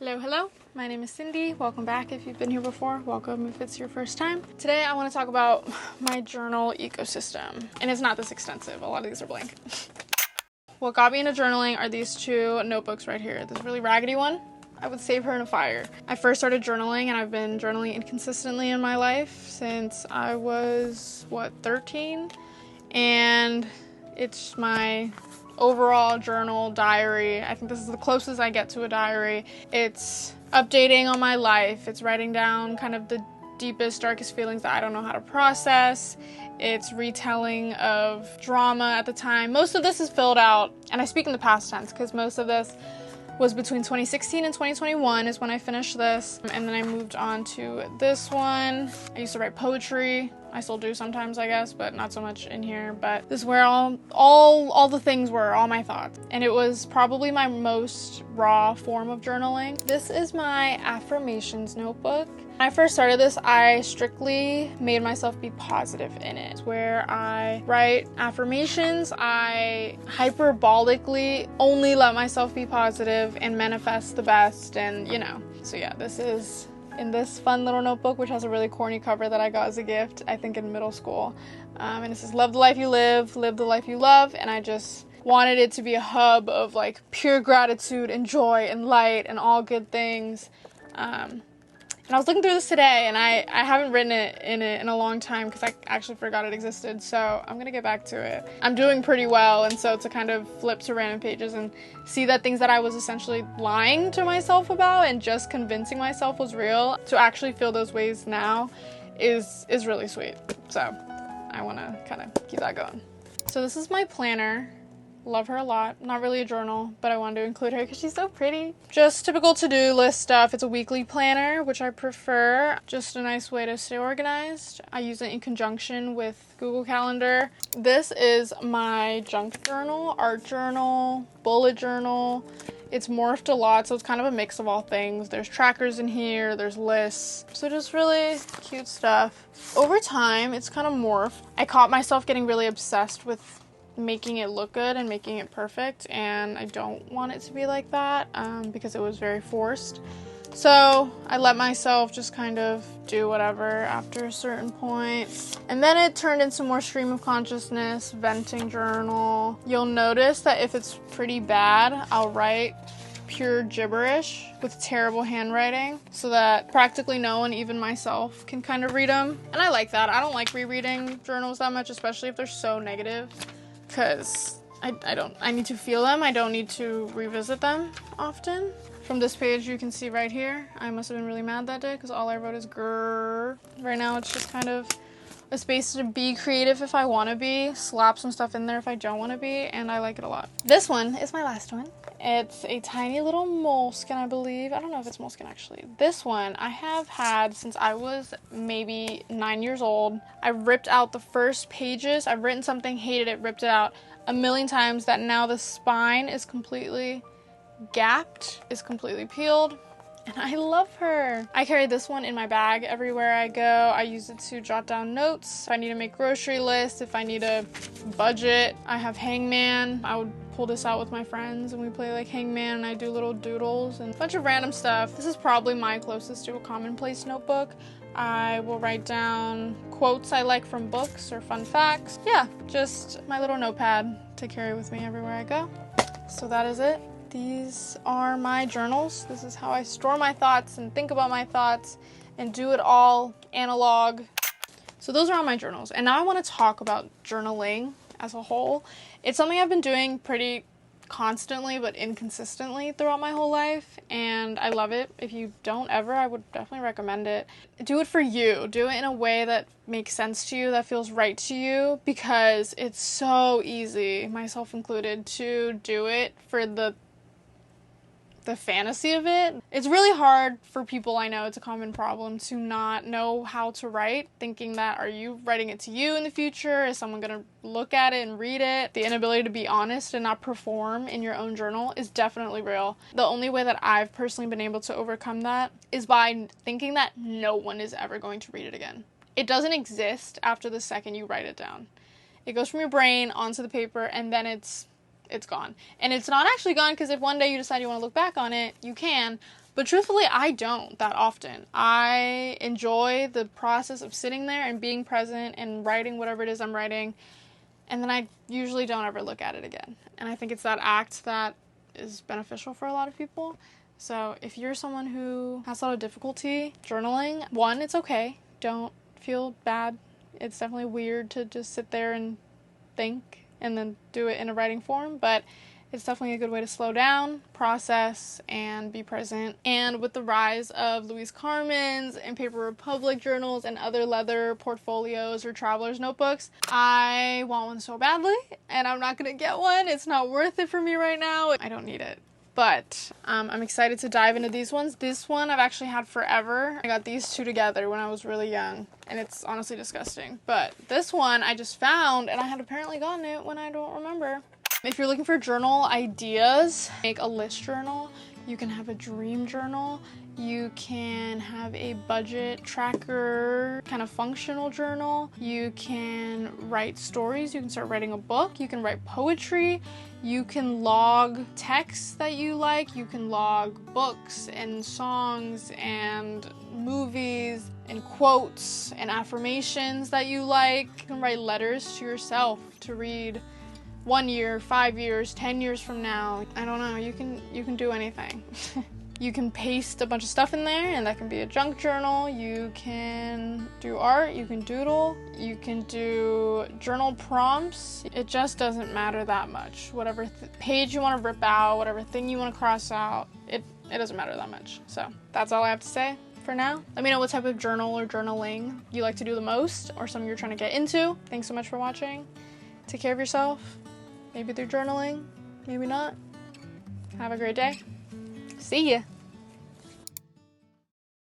Hello, hello. My name is Cindy. Welcome back if you've been here before. Welcome if it's your first time. Today I want to talk about my journal ecosystem. And it's not this extensive. A lot of these are blank. What got me into journaling are these two notebooks right here. This really raggedy one, I would save her in a fire. I first started journaling and I've been journaling inconsistently in my life since I was, 13? And it's my overall journal diary. I think this is the closest I get to a diary. It's updating on my life. It's writing down kind of the deepest, darkest feelings that I don't know how to process. It's retelling of drama at the time. Most of this is filled out, and I speak in the past tense because most of this was between 2016 and 2021 is when I finished this. And then I moved on to this one. I used to write poetry. I still do sometimes, I guess, but not so much in here. But this is where all the things were, all my thoughts. And it was probably my most raw form of journaling. This is my affirmations notebook. When I first started this, I strictly made myself be positive in it. Where I write affirmations, I hyperbolically only let myself be positive and manifest the best, and So yeah, this is in this fun little notebook, which has a really corny cover that I got as a gift, I think in middle school. And it says, love the life you live the life you love. And I just wanted it to be a hub of like pure gratitude and joy and light and all good things. And I was looking through this today, and I haven't written it in a long time because I actually forgot it existed, so I'm gonna get back to it. I'm doing pretty well, and so to kind of flip to random pages and see that things that I was essentially lying to myself about and just convincing myself was real, to actually feel those ways now is really sweet. So I want to kind of keep that going. So this is my planner. Love her a lot. Not really a journal, but I wanted to include her because she's so pretty. Just typical to-do list stuff. It's a weekly planner, which I prefer. Just a nice way to stay organized. I use it in conjunction with Google Calendar. This is my junk journal, art journal, bullet journal. It's morphed a lot, so it's kind of a mix of all things. There's trackers in here, there's lists. So just really cute stuff. Over time, it's kind of morphed. I caught myself getting really obsessed with making it look good and making it perfect, and I don't want it to be like that because it was very forced. So I let myself just kind of do whatever after a certain point. And then it turned into more stream of consciousness, venting journal. You'll notice that if it's pretty bad, I'll write pure gibberish with terrible handwriting so that practically no one, even myself, can kind of read them. And I like that. I don't like rereading journals that much, especially if they're so negative, because I need to feel them. I don't need to revisit them often. From this page, you can see right here, I must have been really mad that day because all I wrote is grrr. Right now, it's just kind of a space to be creative if I want to be, slap some stuff in there if I don't want to be, and I like it a lot. This one is my last one. It's a tiny little moleskin, I believe. I don't know if it's moleskin, actually. This one I have had since I was maybe 9 years old. I ripped out the first pages. I've written something, hated it, ripped it out a million times, that now the spine is completely gapped, is completely peeled. And I love her. I carry this one in my bag everywhere I go. I use it to jot down notes. If I need to make grocery lists, if I need a budget. I have Hangman. I would pull this out with my friends and we play like Hangman, and I do little doodles and a bunch of random stuff. This is probably my closest to a Commonplace notebook. I will write down quotes I like from books or fun facts. Yeah, just my little notepad to carry with me everywhere I go. So that is it. These are my journals. This is how I store my thoughts and think about my thoughts and do it all analog. So those are all my journals. And now I want to talk about journaling as a whole. It's something I've been doing pretty constantly but inconsistently throughout my whole life, and I love it. If you don't ever, I would definitely recommend it. Do it for you. Do it in a way that makes sense to you, that feels right to you, because it's so easy, myself included, to do it for the fantasy of it. It's really hard for people I know, it's a common problem, to not know how to write, thinking that, are you writing it to you in the future? Is someone gonna look at it and read it? The inability to be honest and not perform in your own journal is definitely real. The only way that I've personally been able to overcome that is by thinking that no one is ever going to read it again. It doesn't exist after the second you write it down. It goes from your brain onto the paper, and then it's gone. And it's not actually gone, because if one day you decide you want to look back on it, you can, But truthfully, I don't that often. I enjoy the process of sitting there and being present and writing whatever it is I'm writing, and then I usually don't ever look at it again. And I think it's that act that is beneficial for a lot of people. So if you're someone who has a lot of difficulty journaling, one, it's okay. Don't feel bad. It's definitely weird to just sit there and think and then do it in a writing form, but it's definitely a good way to slow down, process, and be present. And with the rise of Louise Carmen's and Paper Republic journals and other leather portfolios or traveler's notebooks, I want one so badly, and I'm not gonna get one. It's not worth it for me right now. I don't need it. But I'm excited to dive into these ones. This one I've actually had forever. I got these two together when I was really young, and it's honestly disgusting. But this one I just found, and I had apparently gotten it when I don't remember. If you're looking for journal ideas, make a list journal. You can have a dream journal. You can have a budget tracker, kind of functional journal. You can write stories. You can start writing a book. You can write poetry. You can log texts that you like. You can log books and songs and movies and quotes and affirmations that you like. You can write letters to yourself to read 1 year, 5 years, 10 years from now. I don't know, you can do anything. You can paste a bunch of stuff in there, and that can be a junk journal. You can do art, you can doodle, you can do journal prompts. It just doesn't matter that much. Whatever page you want to rip out, whatever thing you want to cross out, it doesn't matter that much. So that's all I have to say for now. Let me know what type of journal or journaling you like to do the most, or something you're trying to get into. Thanks so much for watching. Take care of yourself. Maybe through journaling, maybe not. Have a great day. See ya.